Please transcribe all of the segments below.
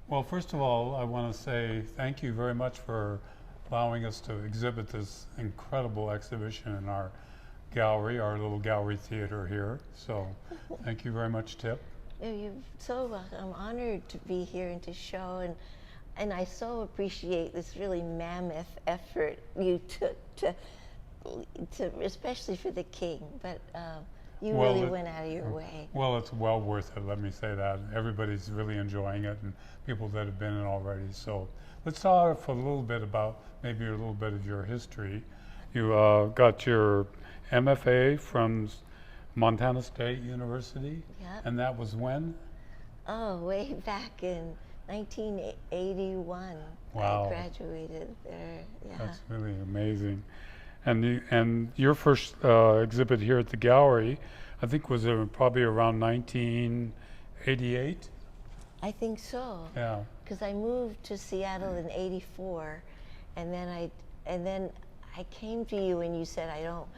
Well, first of all, I want to say thank you very much for allowing us to exhibit this incredible exhibition in our gallery, our little gallery theater here. So thank you very much, Tip. You're so welcome. I'm honored to be here and to show, and I so appreciate this really mammoth effort you took to especially for the king, but you Well, really went out of your way. Well, it's well worth it, let me say that. Everybody's really enjoying it, and people that have been in already. So let's talk a little bit about maybe a little bit of your history. You got your MFA from Montana State University, Yeah. and that was when? Oh, way back in 1981. Wow. I graduated there. Yeah. That's really amazing. And your first exhibit here at the gallery, I think was probably around 1988? I think so. Yeah. Because I moved to Seattle in '84, and then I came to you and you said, I don't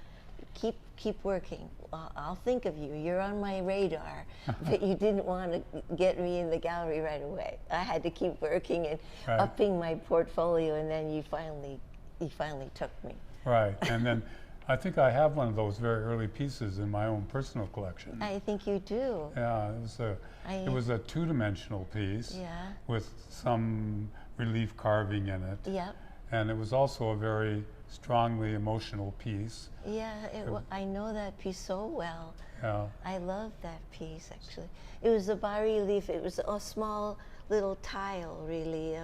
keep working. I'll think of you. You're on my radar, but you didn't want to get me in the gallery right away. I had to keep working and upping my portfolio, and then you finally took me. Right, and then I think I have one of those very early pieces in my own personal collection. I think you do. Yeah, it was a two-dimensional piece with some relief carving in it. Yep. And it was also a very strongly emotional piece. Yeah, I know that piece so well. Yeah. I love that piece, actually. It was a bas-relief. It was a small little tile, really,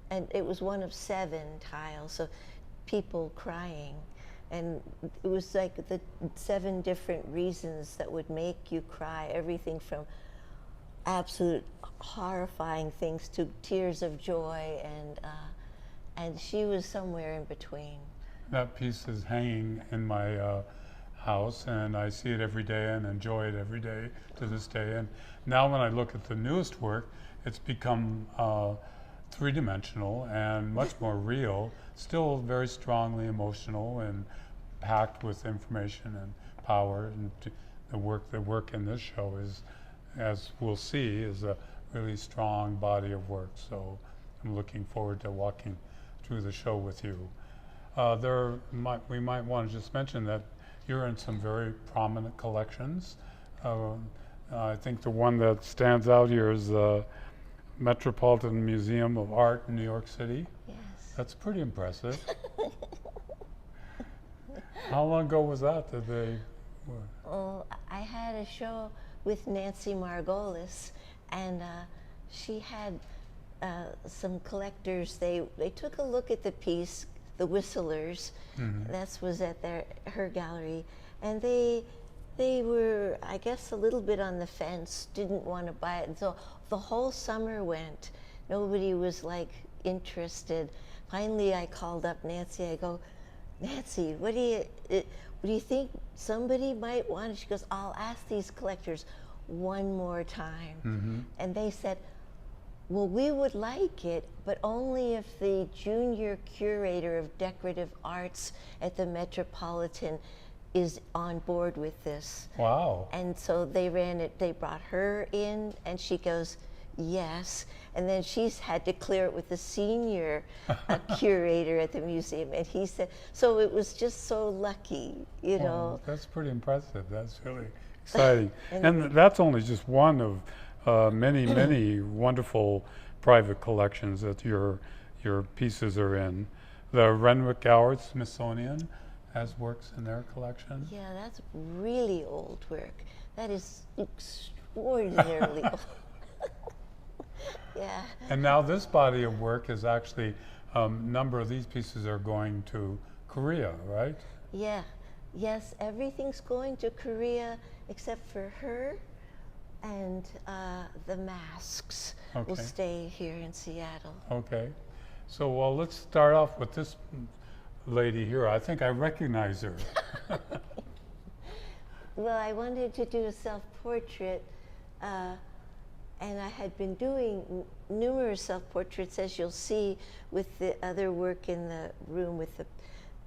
and it was one of 7 tiles of people crying. And it was like the 7 different reasons that would make you cry, everything from absolute horrifying things to tears of joy, and she was somewhere in between. That piece is hanging in my house, and I see it every day and enjoy it every day to this day. And now when I look at the newest work, it's become three-dimensional and much more real, still very strongly emotional and packed with information and power. And the work in this show is, as we'll see, is a really strong body of work. So I'm looking forward to walking through the show with you. We might want to just mention that you're in some very prominent collections. I think the one that stands out here is the Metropolitan Museum of Art in New York City. Yes. That's pretty impressive. How long ago was that they were? Oh, I had a show with Nancy Margolis, and she had some collectors. They took a look at the piece, The Whistlers. That was at her gallery, and they were, I guess, a little bit on the fence, didn't want to buy it, and so the whole summer went. Nobody was like interested. Finally, I called up Nancy. I go, Nancy, what do you think somebody might want it? She goes, I'll ask these collectors one more time. And they said, well, we would like it, but only if the junior curator of decorative arts at the Metropolitan is on board with this. Wow. And so they ran it, they brought her in, and she goes, yes. And then she's had to clear it with the senior curator at the museum. And he said, so it was just so lucky, you know. That's pretty impressive. That's really exciting. And that's only just one of many, many wonderful private collections that your pieces are in. The Renwick Gallery Smithsonian has works in their collection. Yeah, that's really old work. That is extraordinarily old. Yeah. And now this body of work is actually, a number of these pieces are going to Korea, right? Yeah. Yes, everything's going to Korea except for her, and the masks will stay here in Seattle. Okay. So, well, let's start off with this lady here. I think I recognize her. Well, I wanted to do a self-portrait, and I had been doing numerous self-portraits, as you'll see, with the other work in the room with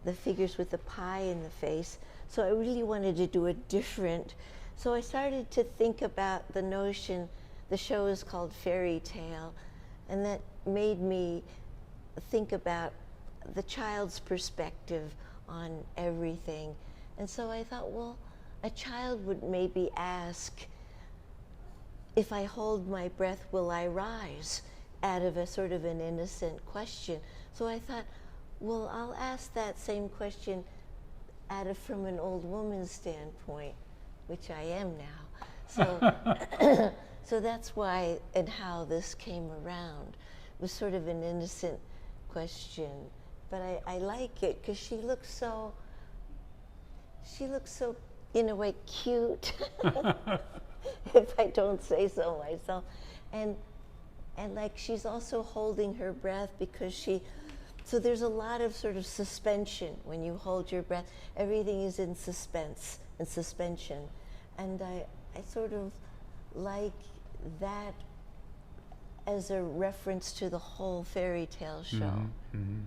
the figures with the pie in the face. So I really wanted to do a different. So I started to think about the notion, the show is called Fairy Tale, And that made me think about the child's perspective on everything. And so I thought, well, a child would maybe ask, if I hold my breath, will I rise? Out of a sort of an innocent question. So I thought, well, I'll ask that same question from an old woman's standpoint, which I am now. So, so that's why and how this came around. It was sort of an innocent question, but I like it because she looks so, in a way, cute, if I don't say so myself. And like she's also holding her breath because so there's a lot of sort of suspension when you hold your breath. Everything is in suspense and suspension. And I sort of like that as a reference to the whole fairy tale show. Mm-hmm, mm-hmm.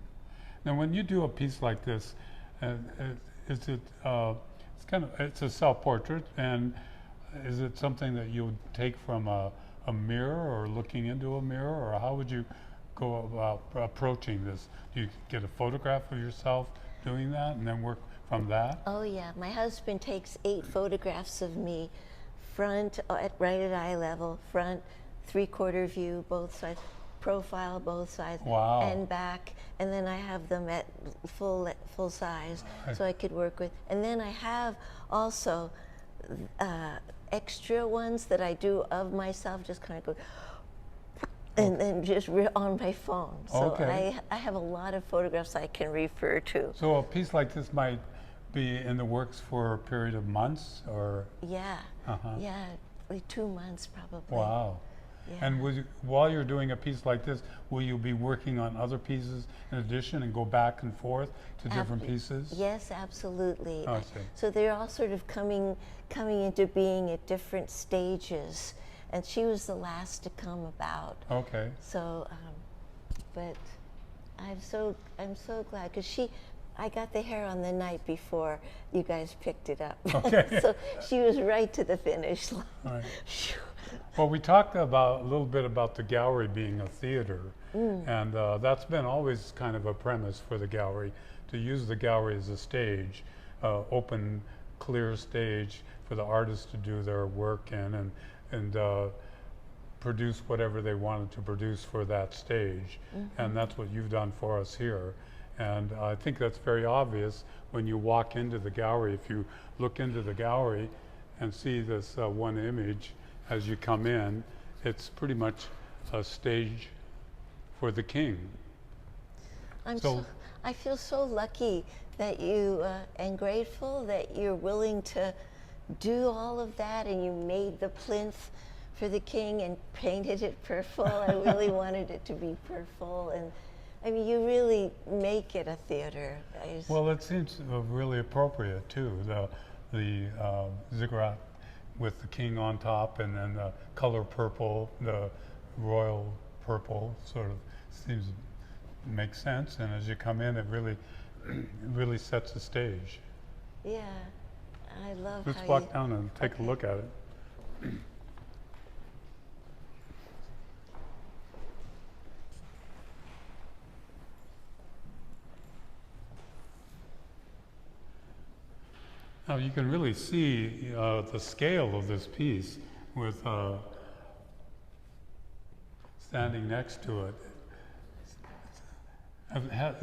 Now, when you do a piece like this, is it, it's a self-portrait, and is it something that you would take from a mirror or looking into a mirror, or how would you go about approaching this? Do you get a photograph of yourself doing that and then work from that? Oh yeah, my husband takes 8 photographs of me, front right at eye level, front, 3/4 view, both sides, profile, both sides, wow, and back, and then I have them at full size, so I could work with. And then I have also extra ones that I do of myself, just kind of go, and then just on my phone. So okay. I have a lot of photographs I can refer to. So a piece like this might be in the works for a period of months, or? Yeah, yeah, like 2 months probably. Wow. Yeah. And while you're doing a piece like this, will you be working on other pieces in addition and go back and forth to different pieces? Yes, absolutely. Oh, I see. So they're all sort of coming into being at different stages, and she was the last to come about. Okay. So, but I'm so glad because I got the hair on the night before you guys picked it up. Okay. So she was right to the finish line. Right. Well, we talked a little bit about the gallery being a theater, and that's been always kind of a premise for the gallery, to use the gallery as a stage, open, clear stage for the artists to do their work in and produce whatever they wanted to produce for that stage. And that's what you've done for us here. And I think that's very obvious when you walk into the gallery. If you look into the gallery and see this one image as you come in, it's pretty much a stage for the king. I feel so lucky that you, and grateful that you're willing to do all of that, and you made the plinth for the king and painted it purple. I really wanted it to be purple, and I mean, you really make it a theater. Well, it seems really appropriate too. The ziggurat with the king on top, and then the color purple, the royal purple, sort of seems to make sense. And as you come in, it really sets the stage. Yeah, I love. Let's walk down and take a look at it. Now you can really see the scale of this piece with standing next to it.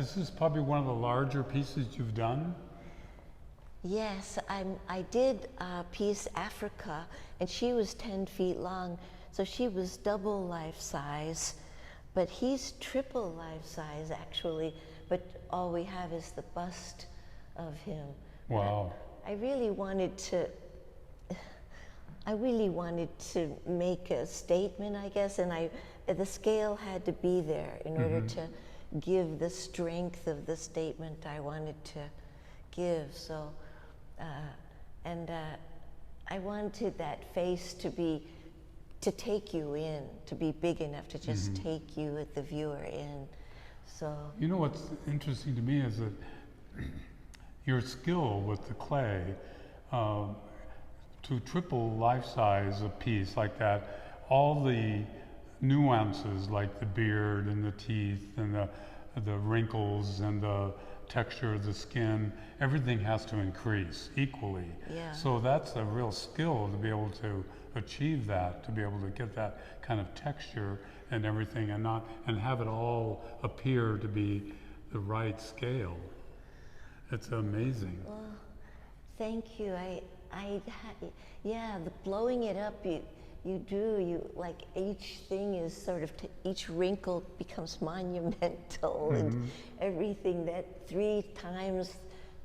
Is this probably one of the larger pieces you've done? Yes, I did a piece, Africa, and she was 10 feet long, so she was double life size, but he's triple life size actually, but all we have is the bust of him. Wow. I really wanted to make a statement, I guess, and the scale had to be there in order to give the strength of the statement I wanted to give. So, I wanted that face to take you in, to be big enough to just take you, the viewer, in. So. You know what's interesting to me is that your skill with the clay, to triple life size a piece like that, all the nuances like the beard and the teeth and the wrinkles and the texture of the skin, everything has to increase equally. Yeah. So that's a real skill to be able to achieve that, to be able to get that kind of texture and everything, and have it all appear to be the right scale. It's amazing. Well, thank you. Yeah, the blowing it up, you like each thing is sort of, each wrinkle becomes monumental, and everything that 3 times,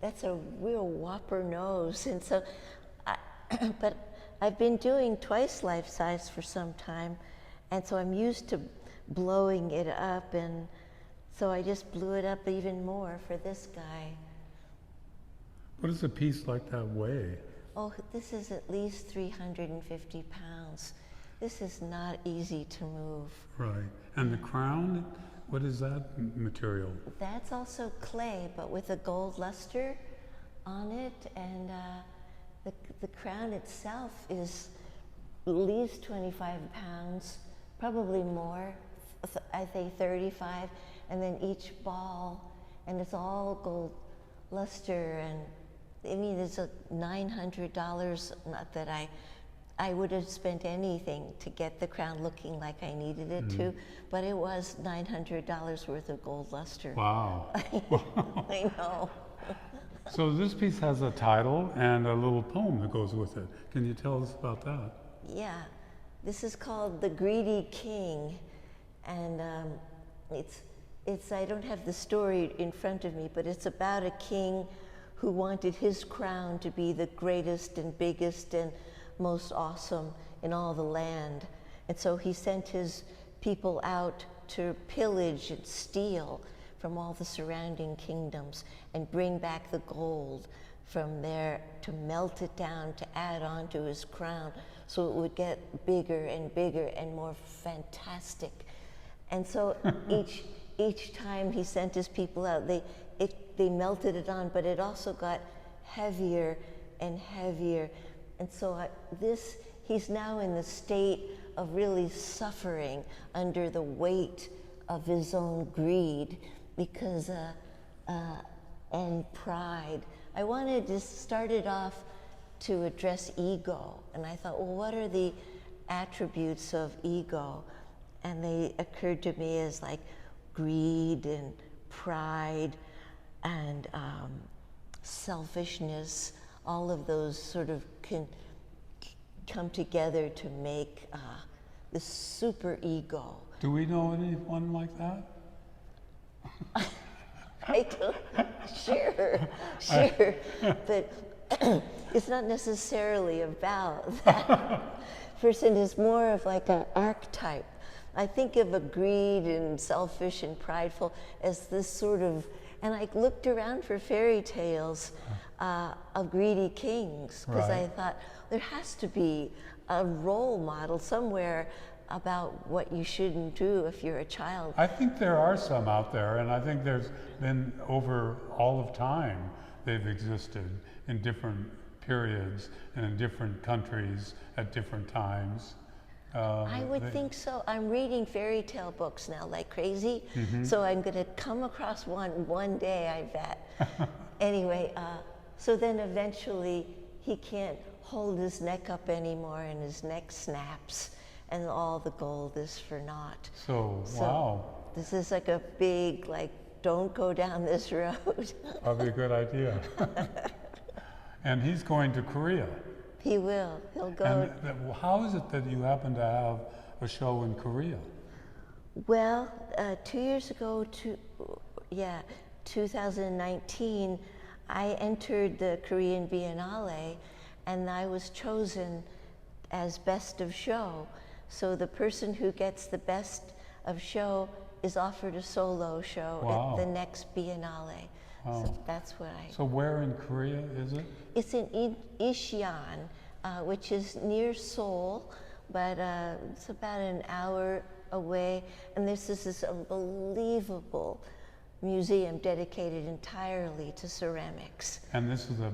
that's a real whopper nose. And so, but I've been doing twice life size for some time, and so I'm used to blowing it up, and so I just blew it up even more for this guy. What does a piece like that weigh? Oh, this is at least 350 pounds. This is not easy to move. Right. And the crown, what is that material? That's also clay, but with a gold luster on it, and the crown itself is at least 25 pounds, probably more, I think 35, and then each ball, and it's all gold luster, and I mean, it's $900, not that I would have spent anything to get the crown looking like I needed it to, but it was $900 worth of gold luster. Wow. I know. So this piece has a title and a little poem that goes with it. Can you tell us about that? Yeah, this is called The Greedy King, and it's I don't have the story in front of me, but it's about a king who wanted his crown to be the greatest and biggest and most awesome in all the land. And so he sent his people out to pillage and steal from all the surrounding kingdoms and bring back the gold from there to melt it down to add on to his crown so it would get bigger and bigger and more fantastic. And so each time he sent his people out, they melted it on, but it also got heavier and heavier. And so he's now in the state of really suffering under the weight of his own greed because and pride. I wanted to start it off to address ego, and I thought, well, what are the attributes of ego? And they occurred to me as like greed and pride and selfishness. All of those sort of can come together to make this super ego. Do we know anyone like that? I don't, sure, but it's not necessarily about that person. Is more of like an archetype. I think of a greed and selfish and prideful as this sort of, and I looked around for fairy tales of greedy kings, because I thought there has to be a role model somewhere about what you shouldn't do if you're a child. I think there are some out there, and I think there's been, over all of time, they've existed in different periods and in different countries at different times. I would think so. I'm reading fairy tale books now like crazy, so I'm going to come across one day, I bet. Anyway, so then eventually he can't hold his neck up anymore, and his neck snaps, and all the gold is for naught. So wow. This is like a big, like, don't go down this road. Probably a good idea. And he's going to Korea. He will. He'll go. And how is it that you happen to have a show in Korea? Well, 2 years ago, 2019, I entered the Korean Biennale, and I was chosen as best of show. So the person who gets the best of show is offered a solo show at the next Biennale. Wow. So that's what I... So where in Korea is it? It's in Isian, which is near Seoul, but it's about an hour away. And this is this unbelievable museum dedicated entirely to ceramics. And this is a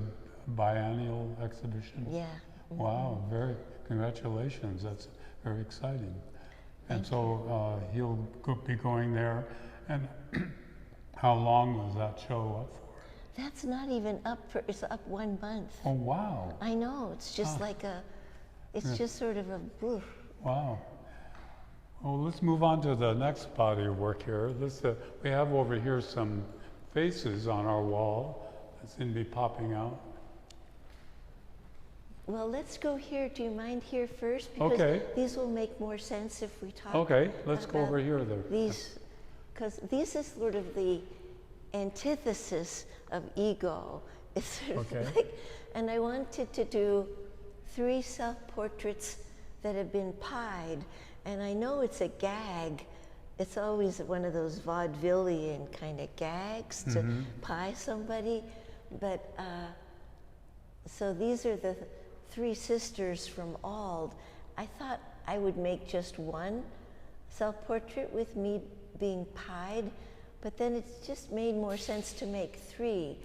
biennial exhibition? Yeah. Wow, congratulations. That's very exciting. And so he'll be going there. And how long was that show up for? That's not even up for, it's up 1 month. Oh, wow. I know, it's just like it's just sort of a boof. Wow. Well, let's move on to the next body of work here. We have over here some faces on our wall that seem to be popping out. Well, let's go here. Do you mind here first? Because Okay. these will make more sense if we talk. Okay, let's go about over here then. These, because this is sort of the antithesis of ego. It's sort of Okay. like, and I wanted to do 3 self-portraits that have been pied. And I know it's a gag. It's always one of those vaudevillian kind of gags to pie somebody. But so these are the 3 sisters from Ald. I thought I would make just 1 self-portrait with me being pied, but then it just made more sense to make 3.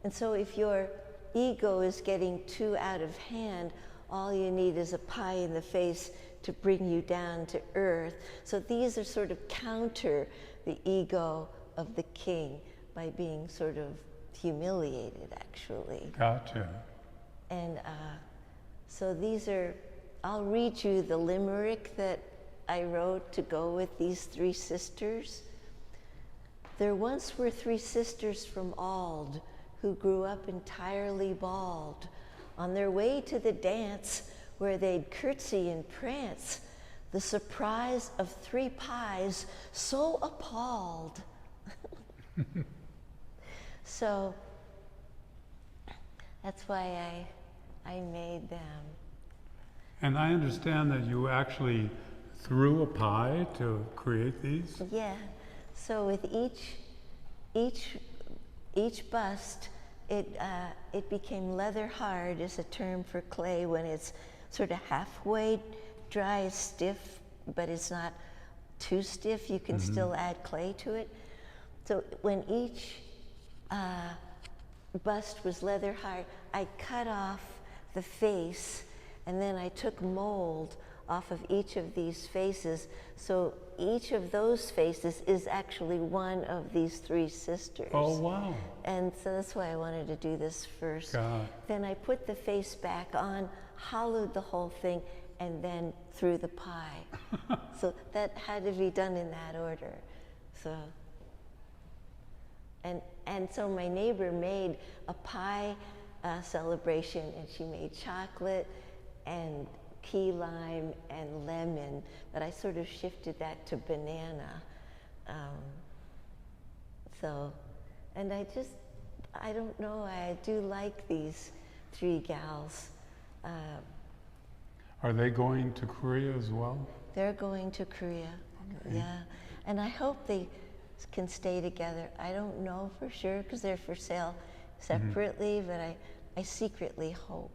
And so if your ego is getting too out of hand, all you need is a pie in the face to bring you down to earth. So these are sort of counter the ego of the king by being sort of humiliated, actually. Gotcha. And so these are, I'll read you the limerick that I wrote to go with these 3 sisters. There once were 3 sisters from Ald who grew up entirely bald. On their way to the dance where they'd curtsy and prance, the surprise of 3 pies so appalled. So that's why I made them. And I understand that you actually threw a pie to create these? Yeah. So with each bust, it became leather hard is a term for clay when it's sort of halfway dry, stiff, but it's not too stiff. You can still add clay to it. So when each bust was leather hard, I cut off the face, and then I took mold off of each of these faces. So each of those faces is actually one of these 3 sisters. Oh, wow. And so that's why I wanted to do this first. God. Then I put the face back on, hollowed the whole thing, and then threw the pie. So that had to be done in that order. So, and so my neighbor made a pie celebration, and she made chocolate and key lime and lemon, but I sort of shifted that to banana. And I don't know, I do like these 3 gals. Are they going to Korea as well? They're going to Korea, yeah. And I hope they can stay together. I don't know for sure because they're for sale separately, but I secretly hope.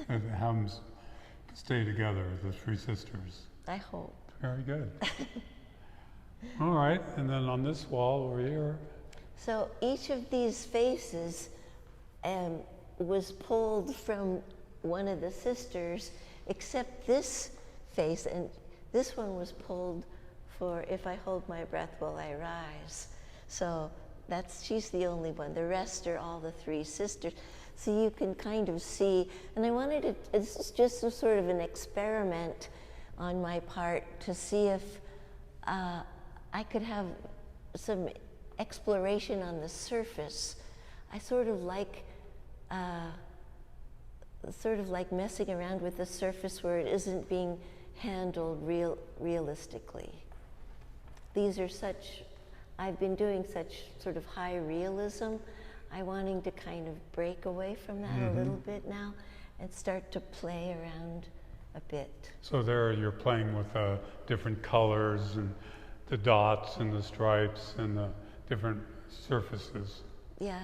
And have them stay together, the 3 sisters. I hope. Very good. All right, and then on this wall over here. So each of these faces was pulled from one of the sisters, except this face, and this one was pulled for If I Hold My Breath Will I Rise. So she's the only one. The rest are all the 3 sisters. So you can kind of see, and I wanted it's just a sort of an experiment on my part to see if I could have some exploration on the surface. I sort of like messing around with the surface where it isn't being handled realistically. These are I've been doing such sort of high realism. I'm wanting to kind of break away from that a little bit now and start to play around a bit. So there you're playing with different colors and the dots and the stripes and the different surfaces. Yeah,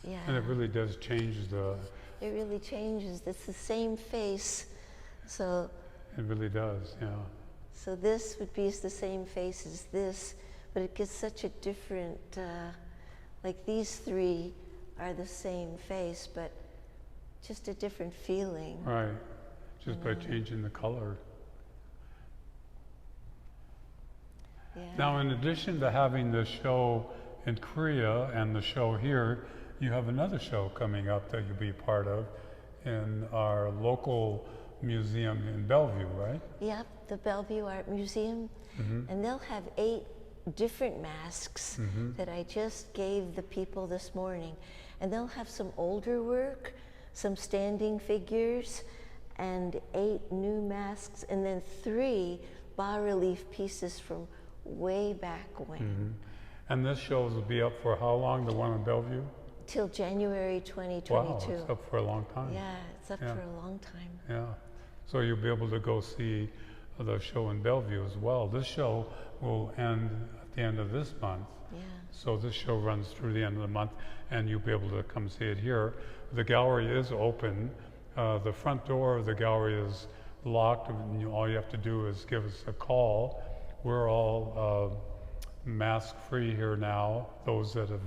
yeah. And it really does change It really changes. It's the same face, so. It really does, yeah. So this would be the same face as this, but it gets such a different, like these 3 are the same face, but just a different feeling. Right, just by changing the color. Yeah. Now, in addition to having the show in Korea and the show here, you have another show coming up that you'll be part of in our local museum in Bellevue, right? Yep, the Bellevue Art Museum. And they'll have 8 different masks that I just gave the people this morning. And they'll have some older work, some standing figures, and 8 new masks, and then 3 bas-relief pieces from way back when. And this show will be up for how long, the one in Bellevue? Till January 2022. Wow, it's up for a long time. Yeah, it's up for a long time. Yeah, so you'll be able to go see the show in Bellevue as well. This show will end at the end of this month. Yeah. So this show runs through the end of the month, and you'll be able to come see it here. The gallery is open. The front door of the gallery is locked, and all you have to do is give us a call. We're all mask-free here now, those that have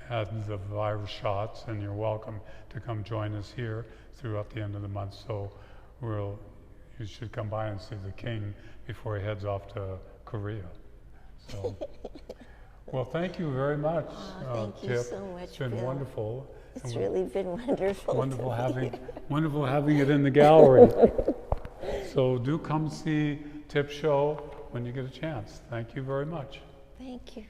had the virus shots, and you're welcome to come join us here throughout the end of the month. So you should come by and see the king before he heads off to Korea. So, well, thank you very much, Thank you Tip. so much, It's been Bill. wonderful. It's really been wonderful. Wonderful having it in the gallery. So do come see Tip's show when you get a chance. Thank you very much. Thank you.